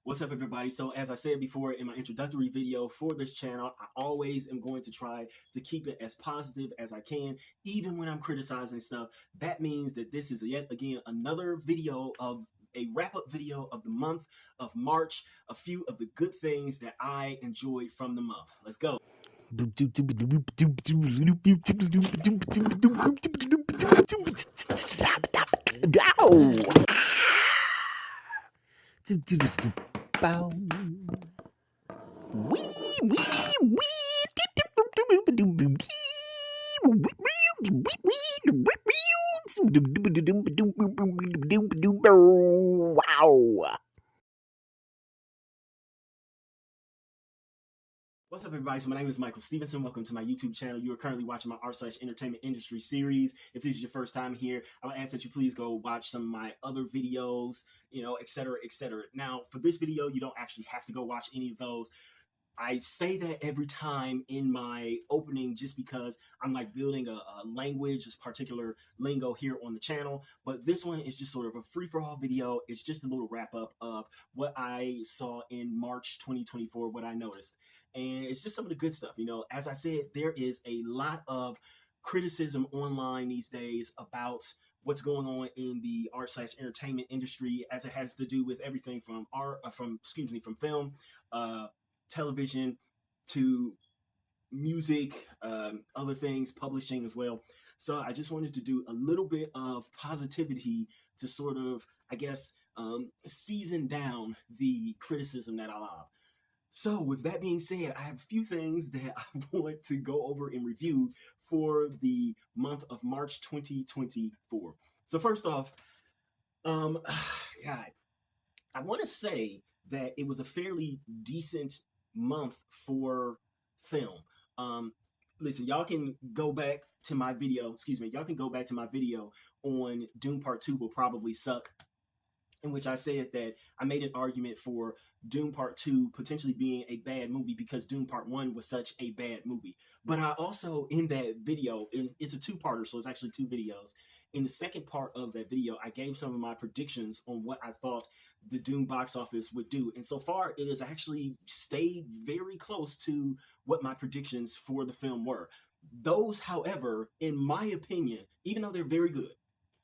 What's up, everybody? So, as I said before in my introductory video for this channel, I always am going to try to keep it as positive as I can, even when I'm criticizing stuff. That means that this is yet again another video of a wrap-up video of the month of March, a few of the good things that I enjoyed from the month. Let's go. Wow. What's up, everybody? So my name is Michael Stephenson. Welcome to my YouTube channel. You are currently watching my art/entertainment industry series. If this is your first time here, I would ask that you please go watch some of my other videos, et cetera, et cetera. Now, for this video, you don't actually have to go watch any of those. I say that every time in my opening just because I'm like building a language, this particular lingo here on the channel. But this one is just sort of a free-for-all video. It's just a little wrap-up of what I saw in March 2024, what I noticed. And it's just some of the good stuff. As I said, there is a lot of criticism online these days about what's going on in the art/entertainment industry as it has to do with everything from from film, television to music, other things, publishing as well. So I just wanted to do a little bit of positivity to sort of, I guess, season down the criticism that I love. So with that being said, I have a few things that I want to go over and review for the month of March 2024. So first off, God, I want to say that it was a fairly decent month for film. Listen, y'all can go back to my video, y'all can go back to my video on Dune Part 2 will probably suck, in which I said that I made an argument for Dune Part 2 potentially being a bad movie because Dune Part 1 was such a bad movie. But I also, in that video, it's a two-parter, so it's actually two videos. In the second part of that video, I gave some of my predictions on what I thought the Dune box office would do. And so far, it has actually stayed very close to what my predictions for the film were. Those, however, in my opinion, even though they're very good,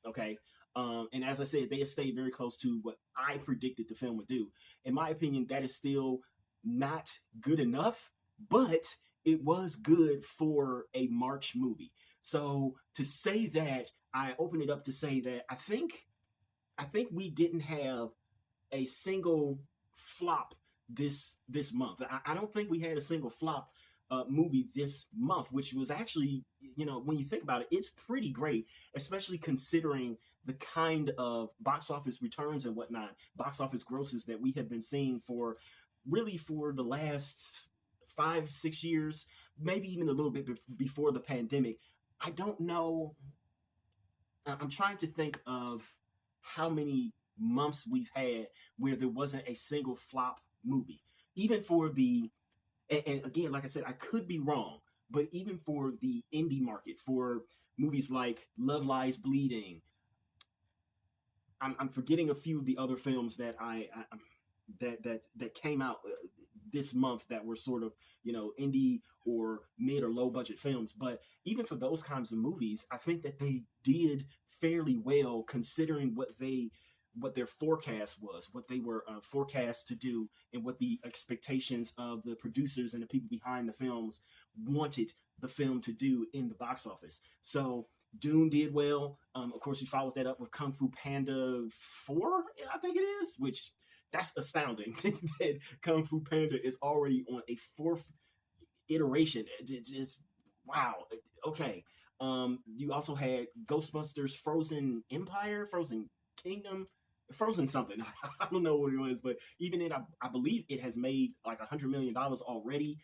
okay, and as I said, they have stayed very close to what I predicted the film would do. In my opinion, that is still not good enough, but it was good for a March movie. So to say that, I open it up to say that I think we didn't have a single flop this month. I don't think we had a single flop movie this month, which was actually, when you think about it, it's pretty great, especially considering the kind of box office returns and whatnot, box office grosses that we have been seeing for the last 5-6 years, maybe even a little bit before the pandemic. I don't know. I'm trying to think of how many months we've had where there wasn't a single flop movie. Even for the, and again, like I said, I could be wrong, but even for the indie market, for movies like Love Lies Bleeding, I'm forgetting a few of the other films that that came out this month that were sort of, indie or mid or low budget films. But even for those kinds of movies, I think that they did fairly well considering what their forecast was, what they were forecast to do, and what the expectations of the producers and the people behind the films wanted the film to do in the box office. So Dune did well. Of course, he follows that up with Kung Fu Panda 4, I think it is, which that's astounding that Kung Fu Panda is already on a fourth iteration. It's just, wow. Okay. You also had Ghostbusters Frozen Empire, Frozen Kingdom, Frozen something. I don't know what it was, but even it, I believe it has made like $100 million already.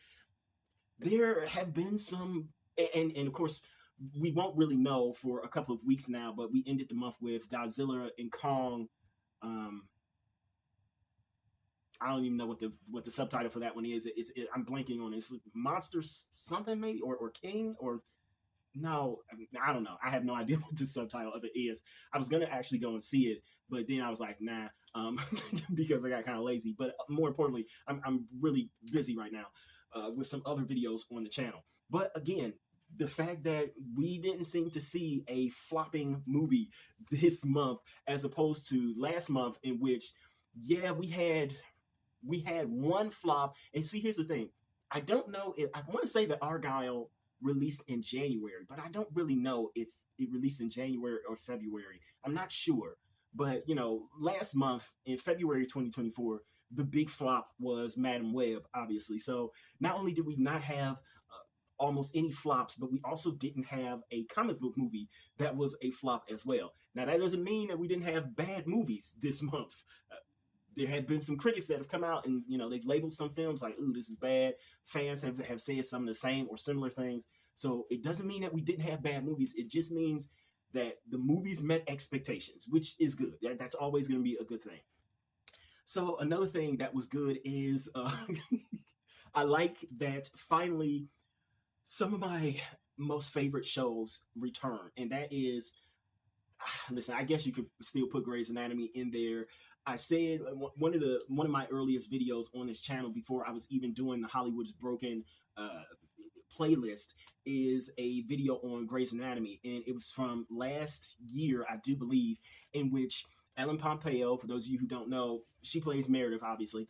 There have been some, and of course, we won't really know for a couple of weeks now, but we ended the month with Godzilla and Kong. I don't even know what the subtitle for that one is. I'm blanking on it. It's Monsters something maybe, or King, or no, I don't know. I have no idea what the subtitle of it is. I was gonna actually go and see it, but then I was like, nah, because I got kind of lazy. But more importantly, I'm really busy right now with some other videos on the channel. But again, the fact that we didn't seem to see a flopping movie this month, as opposed to last month, in which, yeah, we had one flop. And see, here's the thing: I don't know if I want to say that Argyle released in January, but I don't really know if it released in January or February. I'm not sure. But last month in February 2024, the big flop was Madam Web, obviously. So not only did we not have almost any flops, but we also didn't have a comic book movie that was a flop as well. Now, that doesn't mean that we didn't have bad movies this month. There have been some critics that have come out and, they've labeled some films like, ooh, this is bad. Fans have said some of the same or similar things. So it doesn't mean that we didn't have bad movies. It just means that the movies met expectations, which is good. That's always going to be a good thing. So another thing that was good is I like that finally some of my most favorite shows return. And that is, listen, I guess you could still put Grey's Anatomy in there. I said one of my earliest videos on this channel before I was even doing the Hollywoodisbroken playlist is a video on Grey's Anatomy, and it was from last year, I do believe, in which Ellen Pompeo, for those of you who don't know, she plays Meredith, obviously.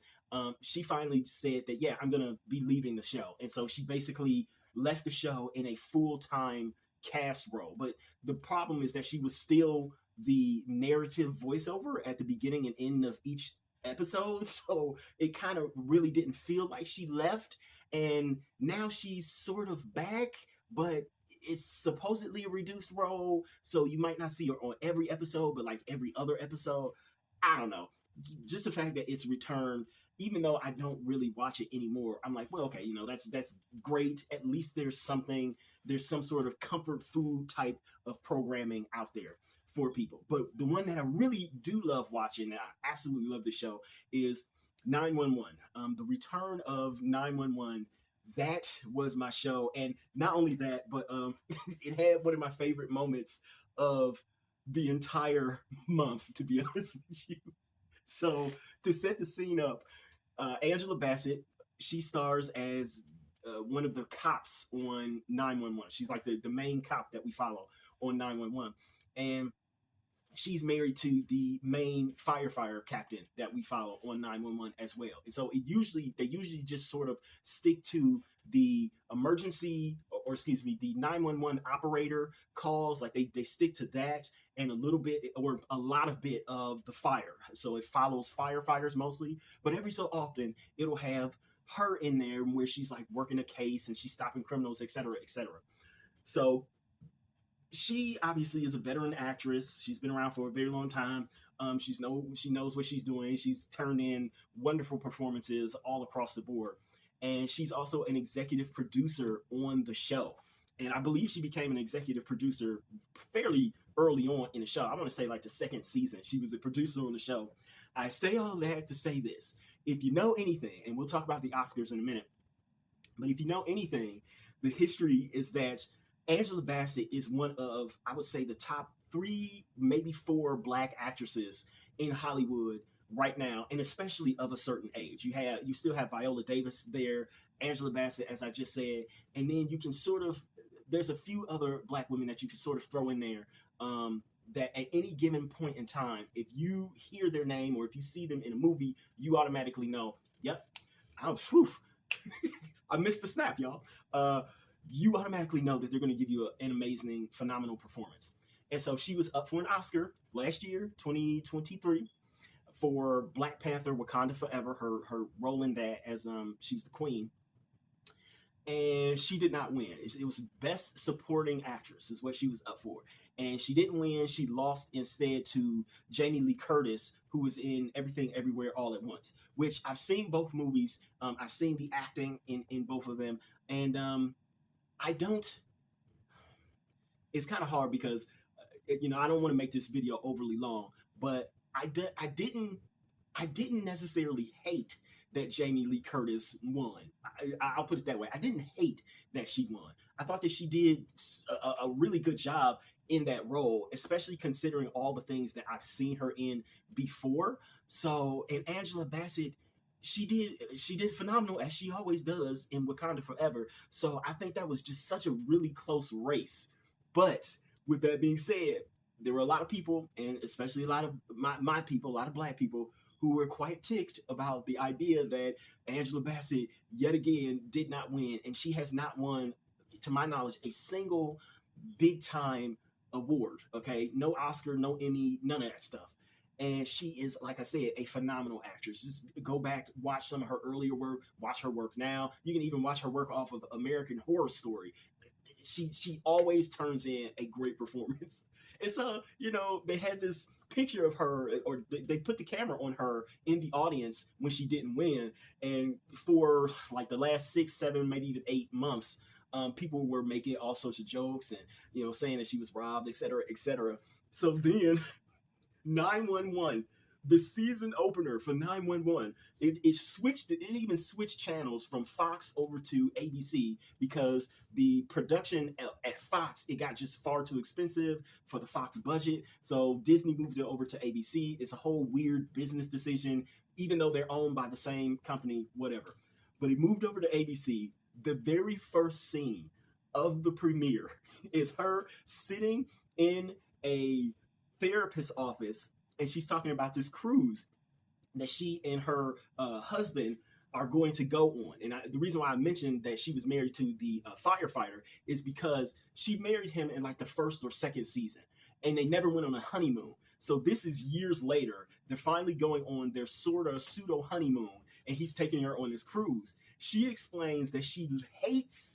She finally said that, yeah, I'm gonna be leaving the show, and so she basically left the show in a full-time cast role. But the problem is that she was still the narrative voiceover at the beginning and end of each episode, so it kind of really didn't feel like she left. And now she's sort of back, but it's supposedly a reduced role, so you might not see her on every episode, but like every other episode. I don't know. Just the fact that it's returned, even though I don't really watch it anymore, I'm like, well, okay, that's great. At least there's some sort of comfort food type of programming out there for people. But the one that I really do love watching, and I absolutely love the show, is 911. The return of 911. That was my show. And not only that, but it had one of my favorite moments of the entire month, to be honest with you. So to set the scene up, Angela Bassett, she stars as one of the cops on 911. She's like the main cop that we follow on 911. And she's married to the main firefighter captain that we follow on 911 as well. And so they usually just sort of stick to the emergency, or excuse me, the 911 operator calls. Like they stick to that and a little bit or a lot of bit of the fire. So it follows firefighters mostly, but every so often it'll have her in there where she's like working a case and she's stopping criminals, et cetera, et cetera. So she obviously is a veteran actress. She's been around for a very long time. She knows what she's doing. She's turned in wonderful performances all across the board. And she's also an executive producer on the show. And I believe she became an executive producer fairly early on in the show. I want to say like the second season, she was a producer on the show. I say all that to say this. If you know anything, and we'll talk about the Oscars in a minute, but if you know anything, the history is that Angela Bassett is one of, I would say, the top 3, maybe 4 Black actresses in Hollywood right now, and especially of a certain age. You still have Viola Davis there, Angela Bassett, as I just said, and then you can there's a few other Black women that you can sort of throw in there that at any given point in time, if you hear their name or if you see them in a movie, you automatically know, yep, I missed the snap, y'all. You automatically know that they're going to give you an amazing, phenomenal performance. And so she was up for an Oscar last year, 2023, for Black Panther: Wakanda Forever, her role in that as she's the queen. And she did not win. It was Best Supporting Actress is what she was up for. And she didn't win. She lost instead to Jamie Lee Curtis, who was in Everything Everywhere All at Once, which I've seen both movies. I've seen the acting in both of them. And it's kind of hard because, I don't want to make this video overly long, but I didn't necessarily hate that Jamie Lee Curtis won. I'll put it that way. I didn't hate that she won. I thought that she did a really good job in that role, especially considering all the things that I've seen her in before. So, and Angela Bassett, she did phenomenal as she always does in Wakanda Forever. So I think that was just such a really close race. But with that being said, there were a lot of people, and especially a lot of my people, a lot of black people, who were quite ticked about the idea that Angela Bassett yet again did not win, and she has not won, to my knowledge, a single big time award. Okay, no Oscar, no Emmy, none of that stuff. And she is, like I said, a phenomenal actress. Just go back, watch some of her earlier work, watch her work now. You can even watch her work off of American Horror Story. She always turns in a great performance. And so, they had this picture of her, or they put the camera on her in the audience when she didn't win. And for like the last 6, 7, maybe even 8 months, people were making all sorts of jokes and, saying that she was robbed, et cetera, et cetera. So then 911, the season opener for 911, it switched. It even switched channels from Fox over to ABC because the production at Fox, it got just far too expensive for the Fox budget. So Disney moved it over to ABC. It's a whole weird business decision, even though they're owned by the same company, whatever. But it moved over to ABC. The very first scene of the premiere is her sitting in a therapist's office, and she's talking about this cruise that she and her husband are going to go on. And the reason why I mentioned that she was married to the firefighter is because she married him in like the first or second season, and they never went on a honeymoon. So this is years later. They're finally going on their sort of pseudo honeymoon, and he's taking her on this cruise. She explains that she hates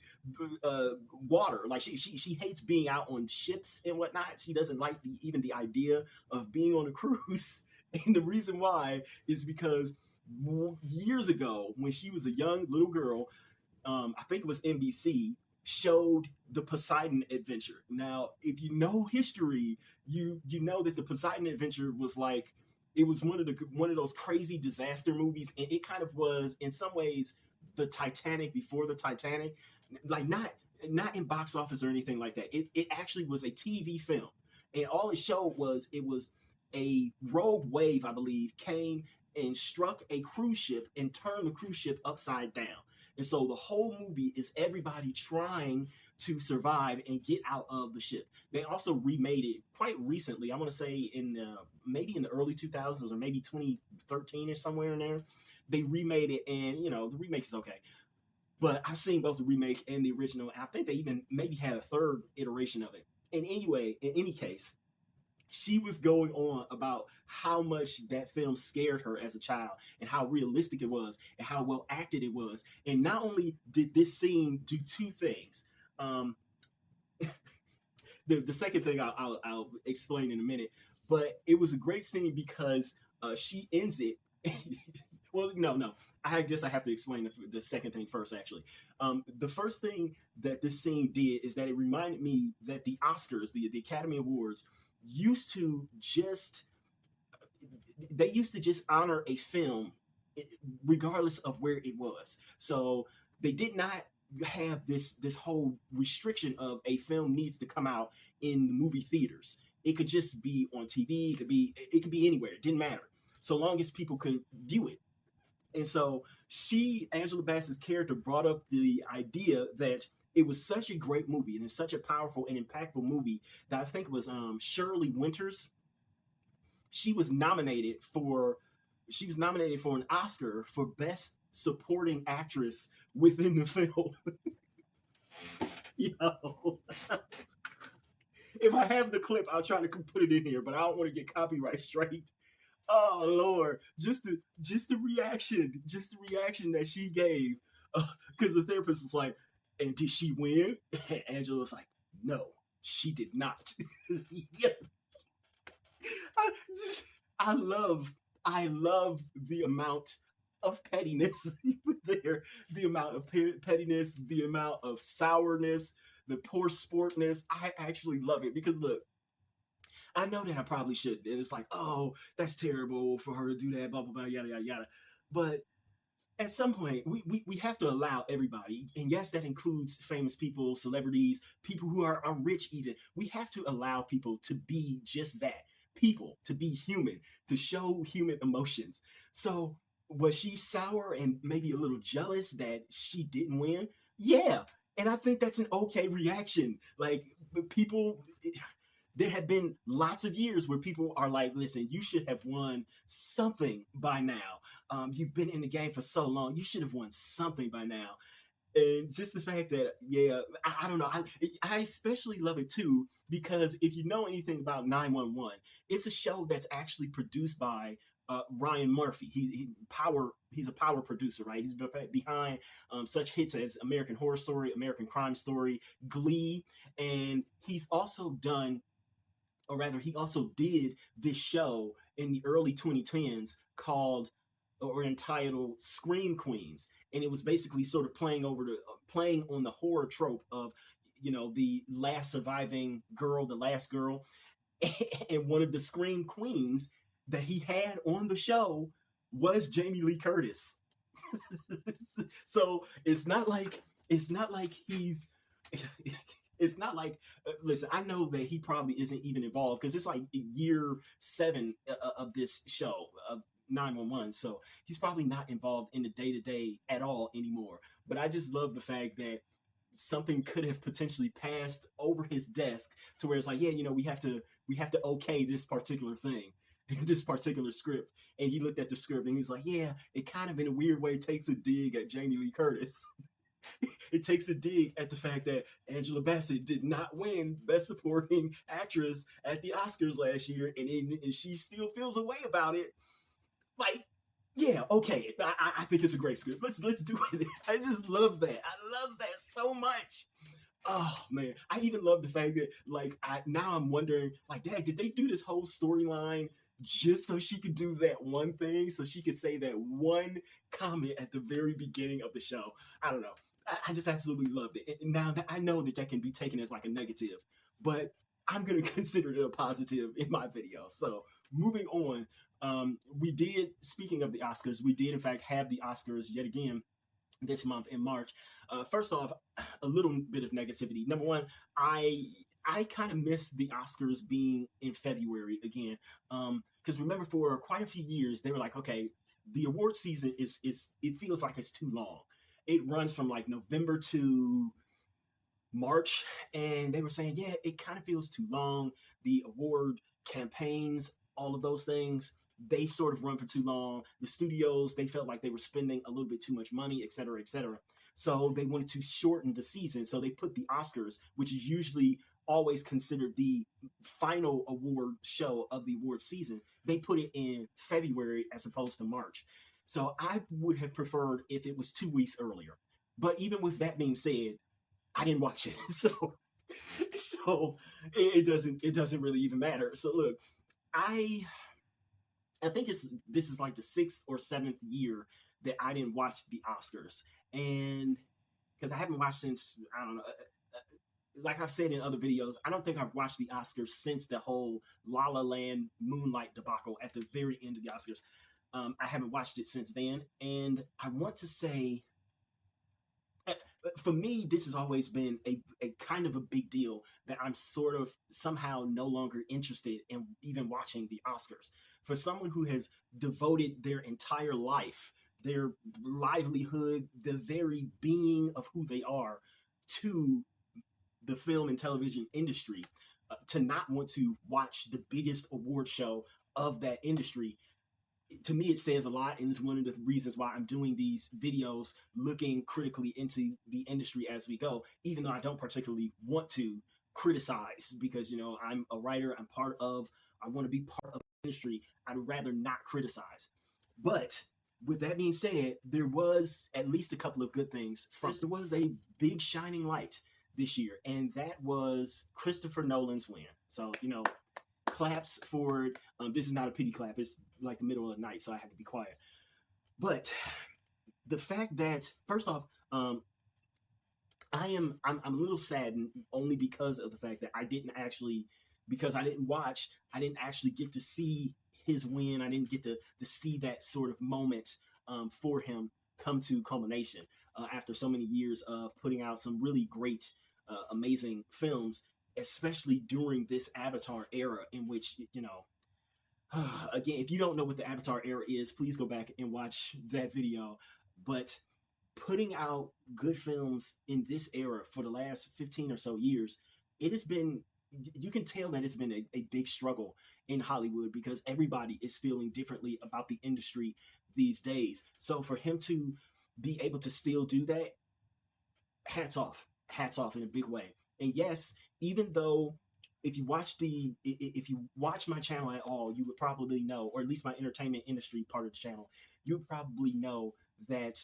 water. Like she hates being out on ships and whatnot. She doesn't like even the idea of being on a cruise. And the reason why is because years ago, when she was a young little girl, I think it was NBC, showed the Poseidon Adventure. Now, if you know history, you know that the Poseidon Adventure was like, it was one of those crazy disaster movies, and it kind of was in some ways the Titanic before the Titanic. Like not in box office or anything like that. It actually was a TV film, and all it showed was it was a rogue wave, I believe, came and struck a cruise ship and turned the cruise ship upside down. And so the whole movie is everybody trying to survive and get out of the ship. They also remade it quite recently. I want to say maybe in the early 2000s or maybe 2013 or somewhere in there. They remade it, and the remake is okay. But I've seen both the remake and the original, and I think they even maybe had a third iteration of it. And anyway, in any case, she was going on about how much that film scared her as a child and how realistic it was and how well acted it was. And not only did this scene do two things. The second thing I'll explain in a minute, but it was a great scene because she ends it. Well, no. I guess I have to explain the second thing first, actually. The first thing that this scene did is that it reminded me that the Oscars, the Academy Awards, used to just honor a film regardless of where it was. So they did not have this whole restriction of a film needs to come out in the movie theaters. It could just be on TV. It could be anywhere. It didn't matter, so long as people could view it. And so Angela Bassett's character brought up the idea that it was such a great movie and it's such a powerful and impactful movie that I think it was Shelley Winters. She was nominated for an Oscar for Best Supporting Actress within the film. Yo. If I have the clip, I'll try to put it in here, but I don't want to get copyright straight. Oh Lord, just the reaction that she gave, because the therapist was like, "And did she win?" And Angela was like, "No, she did not." Yeah. I love the amount of pettiness there, the amount of pettiness, the amount of sourness, the poor sportness. I actually love it because look, I know that I probably shouldn't. And it's like, oh, that's terrible for her to do that, blah, blah, blah, yada, yada, yada. But at some point we have to allow everybody, and yes, that includes famous people, celebrities, people who are rich even. We have to allow people to be just that, people, to be human, to show human emotions. So was she sour and maybe a little jealous that she didn't win? Yeah. And I think that's an okay reaction. Like, people, there have been lots of years where people are like, listen, you should have won something by now. You've been in the game for so long. You should have won something by now. And just the fact that, yeah, I don't know. I especially love it too, because if you know anything about 911, it's a show that's actually produced by Ryan Murphy. He's a power producer, right? He's behind such hits as American Horror Story, American Crime Story, Glee, and he's also done, or rather, he also did this show in the early 2010s called or entitled Scream Queens, and it was basically sort of playing on the horror trope of, the last surviving girl, the last girl, and one of the Scream Queens that he had on the show was Jamie Lee Curtis. So it's not like he's it's not like, listen, I know that he probably isn't even involved because it's like year 7 of this show of 911, so he's probably not involved in the day-to-day at all anymore. But I just love the fact that something could have potentially passed over his desk to where it's like, yeah, we have to okay this particular thing, this particular script. And he looked at the script and he's like, yeah, it kind of in a weird way takes a dig at Jamie Lee Curtis. It takes a dig at the fact that Angela Bassett did not win Best Supporting Actress at the Oscars last year, and she still feels a way about it. Like, yeah, okay, I think it's a great script. Let's do it. I just love that. I love that so much. Oh man, I even love the fact that, like, now I'm wondering, like, Dad, did they do this whole storyline just so she could do that one thing, so she could say that one comment at the very beginning of the show? I don't know. I just absolutely loved it. And now I know that can be taken as like a negative, but I'm going to consider it a positive in my video. So moving on, speaking of the Oscars, we did in fact have the Oscars yet again this month in March. First off, a little bit of negativity. Number one, I kind of miss the Oscars being in February again. Because remember, for quite a few years, they were like, okay, the award season it feels like it's too long. It runs from like November to March, and they were saying, yeah, it kind of feels too long. The award campaigns, all of those things, they sort of run for too long. The studios, they felt like they were spending a little bit too much money, et cetera, et cetera. So they wanted to shorten the season. So they put the Oscars, which is usually always considered the final award show of the award season, they put it in February as opposed to March. So I would have preferred if it was 2 weeks earlier. But even with that being said, I didn't watch it. So it doesn't really even matter. So look, I think this is like the 6th or 7th year that I didn't watch the Oscars. And because I haven't watched since, I don't know, like I've said in other videos, I don't think I've watched the Oscars since the whole La La Land Moonlight debacle at the very end of the Oscars. I haven't watched it since then. And I want to say, for me, this has always been a kind of a big deal that I'm sort of somehow no longer interested in even watching the Oscars. For someone who has devoted their entire life, their livelihood, the very being of who they are to the film and television industry, to not want to watch the biggest award show of that industry, to me, it says a lot, and it's one of the reasons why I'm doing these videos looking critically into the industry as we go, even though I don't particularly want to criticize because, I'm a writer, I want to be part of the industry. I'd rather not criticize. But with that being said, there was at least a couple of good things. First, there was a big shining light this year, and that was Christopher Nolan's win. So, claps for it. This is not a pity clap. It's like the middle of the night, so I had to be quiet. But the fact that, first off, I'm a little saddened only because of the fact that I didn't actually get to see his win. I didn't get to see that sort of moment for him come to culmination after so many years of putting out some really great, amazing films, especially during this Avatar era, in which, you know, again, if you don't know what the Avatar era is, please go back and watch that video. But putting out good films in this era for the last 15 or so years, it has been, you can tell that it's been a big struggle in Hollywood because everybody is feeling differently about the industry these days. So for him to be able to still do that, hats off in a big way. And yes, even though if you watch my channel at all, you would probably know, or at least my entertainment industry part of the channel, you would probably know that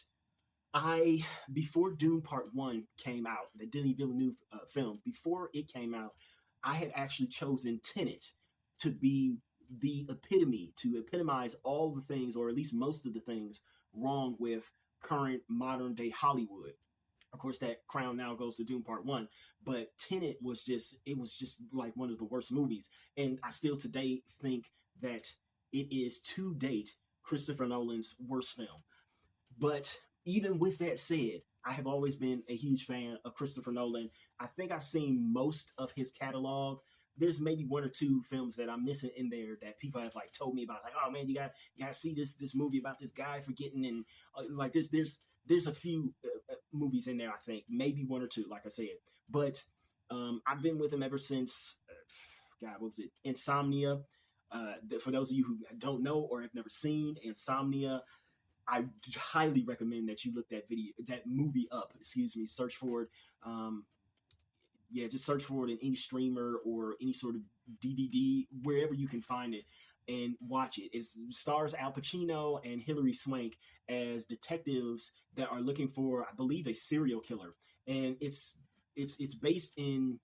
I, before Dune Part 1 came out, the Denis Villeneuve film, before it came out, I had actually chosen Tenet to be the epitome, to epitomize all the things, or at least most of the things, wrong with current modern day Hollywood. Of course, that crown now goes to Dune Part 1, but Tenet was just, it was just like one of the worst movies. And I still today think that it is to date Christopher Nolan's worst film. But even with that said, I have always been a huge fan of Christopher Nolan. I think I've seen most of his catalog. There's maybe one or two films that I'm missing in there that people have like told me about, like, oh man, you got to see this movie about this guy forgetting, and like there's a few movies in there, I think, maybe one or two, like I said. But I've been with him ever since, God, what was it? Insomnia. For those of you who don't know or have never seen Insomnia, I highly recommend that you look that movie up. Excuse me, search for it. Just search for it in any streamer or any sort of DVD, wherever you can find it, and watch it. It stars Al Pacino and Hilary Swank as detectives that are looking for, I believe, a serial killer, and it's based in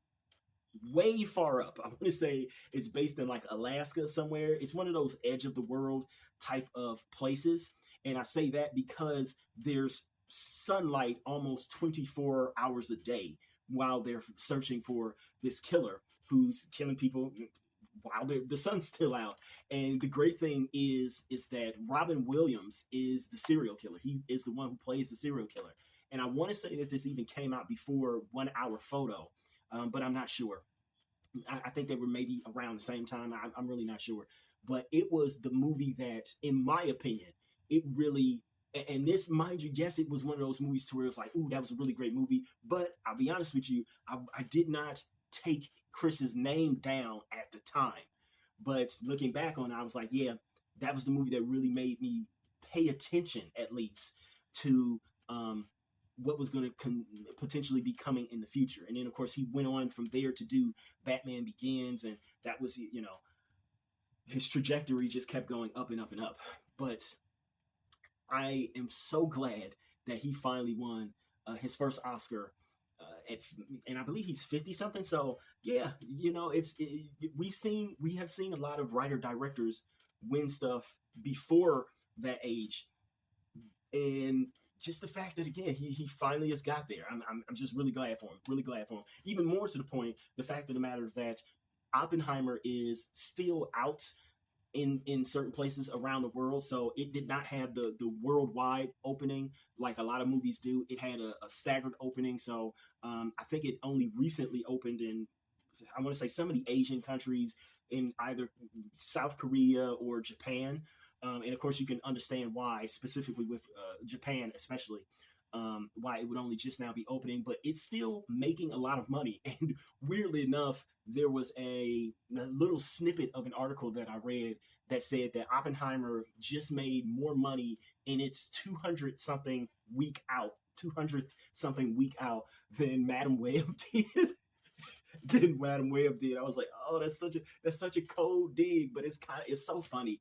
way far up. I want to say it's based in like Alaska somewhere. It's one of those edge of the world type of places. And I say that because there's sunlight almost 24 hours a day while they're searching for this killer who's killing people while the sun's still out. And the great thing is that Robin Williams is the serial killer. He is the one who plays the serial killer. And I want to say that this even came out before 1 Hour Photo, but I'm not sure. I think they were maybe around the same time. I'm really not sure. But it was the movie that, in my opinion, it really, and this, mind you, yes, it was one of those movies to where it's like, ooh, that was a really great movie. But I'll be honest with you, I did not take Chris's name down at the time. But looking back on it, I was like, yeah, that was the movie that really made me pay attention, at least, to what was going to potentially be coming in the future. And then, of course, he went on from there to do Batman Begins, and that was, you know, his trajectory just kept going up and up and up. But I am so glad that he finally won his first Oscar, and I believe he's 50 something. So yeah, you know, we have seen a lot of writer directors win stuff before that age, and just the fact that, again, he finally has got there. I'm just really glad for him. Really glad for him. Even more to the point, the fact of the matter that Oppenheimer is still out in certain places around the world. So it did not have the worldwide opening like a lot of movies do. It had a staggered opening. So I think it only recently opened in, I want to say, some of the Asian countries, in either South Korea or Japan. And of course, you can understand why, specifically with Japan, especially, why it would only just now be opening, but it's still making a lot of money. And weirdly enough, there was a little snippet of an article that I read that said that Oppenheimer just made more money in its 200th something week out than Madam Web did. I was like, oh, that's such a cold dig, but it's so funny.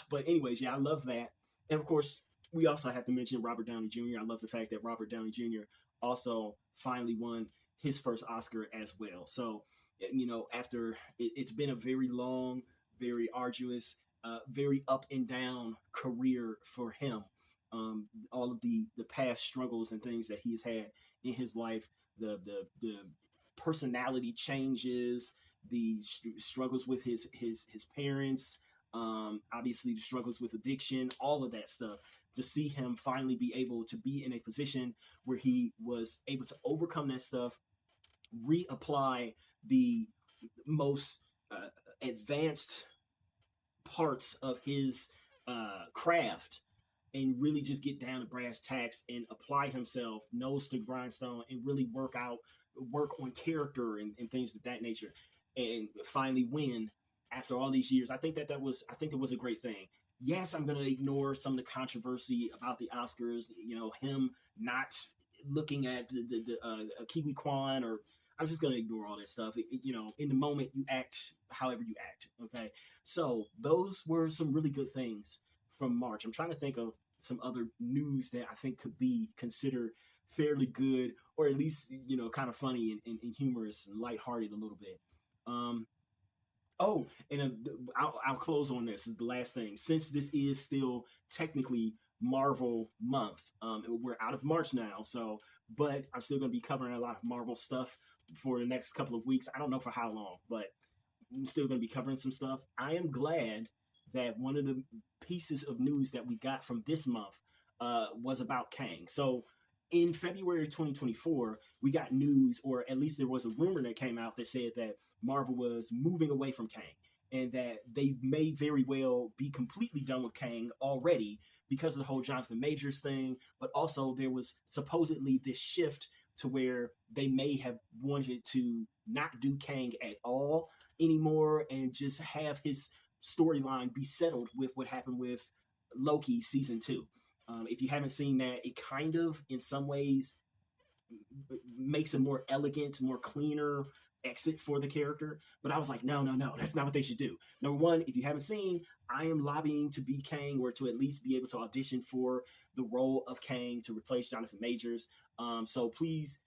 But anyways, yeah, I love that. And of course, we also have to mention Robert Downey Jr. I love the fact that Robert Downey Jr. also finally won his first Oscar as well. So, you know, after it's been a very long, very arduous, very up and down career for him. All of the past struggles and things that he has had in his life, the personality changes, the struggles with his parents, obviously the struggles with addiction, all of that stuff. to see him finally be able to be in a position where he was able to overcome that stuff, reapply the most advanced parts of his craft, and really just get down to brass tacks and apply himself nose to grindstone and really work on character and things of that nature, and finally win after all these years. I think it was a great thing. Yes, I'm going to ignore some of the controversy about the Oscars, him not looking at the Kiwi Kwan, or I'm just going to ignore all that stuff. In the moment, you act however you act. Okay. So those were some really good things from March. I'm trying to think of some other news that I think could be considered fairly good, or at least, kind of funny and humorous and lighthearted a little bit. I'll close on this. This is the last thing. Since this is still technically Marvel month, we're out of March now, but I'm still going to be covering a lot of Marvel stuff for the next couple of weeks. I don't know for how long, but I'm still going to be covering some stuff. I am glad that one of the pieces of news that we got from this month was about Kang. So in February 2024, we got news, or at least there was a rumor that came out that said that Marvel was moving away from Kang, and that they may very well be completely done with Kang already because of the whole Jonathan Majors thing. But also there was supposedly this shift to where they may have wanted to not do Kang at all anymore and just have his storyline be settled with what happened with Loki season 2. If you haven't seen that, it kind of, in some ways, makes a more elegant, more cleaner exit for the character. But I was like, no, that's not what they should do. Number one, if you haven't seen, I am lobbying to be Kang, or to at least be able to audition for the role of Kang to replace Jonathan Majors. So please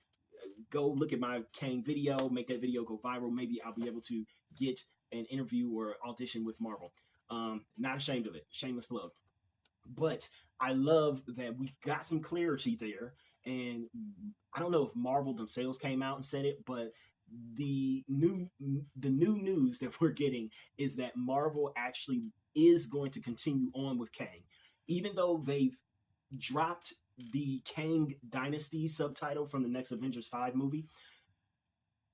go look at my Kang video, make that video go viral. Maybe I'll be able to get an interview or audition with Marvel. Not ashamed of it. Shameless plug. But I love that we got some clarity there. And I don't know if Marvel themselves came out and said it, but the new news that we're getting is that Marvel actually is going to continue on with Kang. Even though they've dropped the Kang Dynasty subtitle from the next Avengers 5 movie,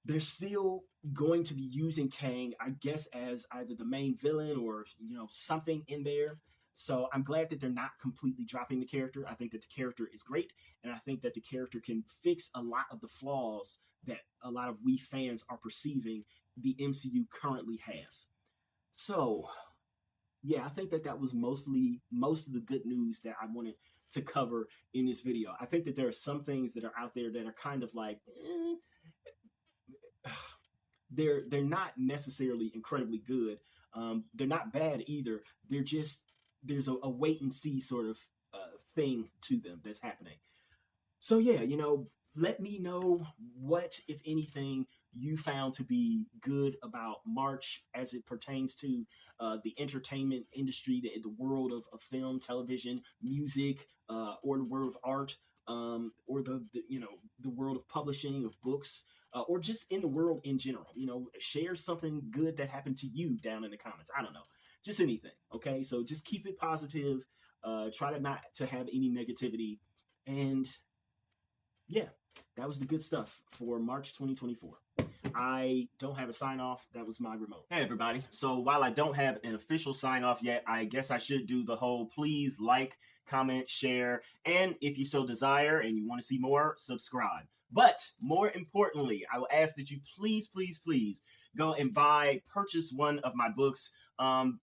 they're still going to be using Kang, I guess, as either the main villain or, something in there. So I'm glad that they're not completely dropping the character. I think that the character is great, and I think that the character can fix a lot of the flaws that a lot of we fans are perceiving the MCU currently has. So, yeah, I think that was most of the good news that I wanted to cover in this video. I think that there are some things that are out there that are kind of like, they're not necessarily incredibly good. They're not bad either. They're just, there's a wait and see sort of thing to them that's happening. So yeah, let me know what, if anything, you found to be good about March as it pertains to the entertainment industry, the world of film, television, music, or the world of art, or the world of publishing, of books, or just in the world in general. Share something good that happened to you down in the comments. I don't know. Just anything, okay? So just keep it positive. Try to not to have any negativity. And yeah, that was the good stuff for March 2024. I don't have a sign off. That was my remote. Hey, everybody. So while I don't have an official sign off yet, I guess I should do the whole please like, comment, share, and if you so desire and you want to see more, subscribe. But more importantly, I will ask that you please go and purchase one of my books.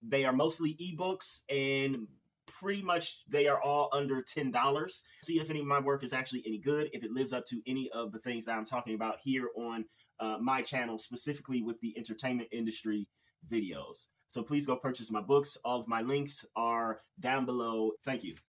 They are mostly ebooks, and pretty much they are all under $10. See if any of my work is actually any good, if it lives up to any of the things that I'm talking about here on my channel, specifically with the entertainment industry videos. So please go purchase my books. All of my links are down below. Thank you.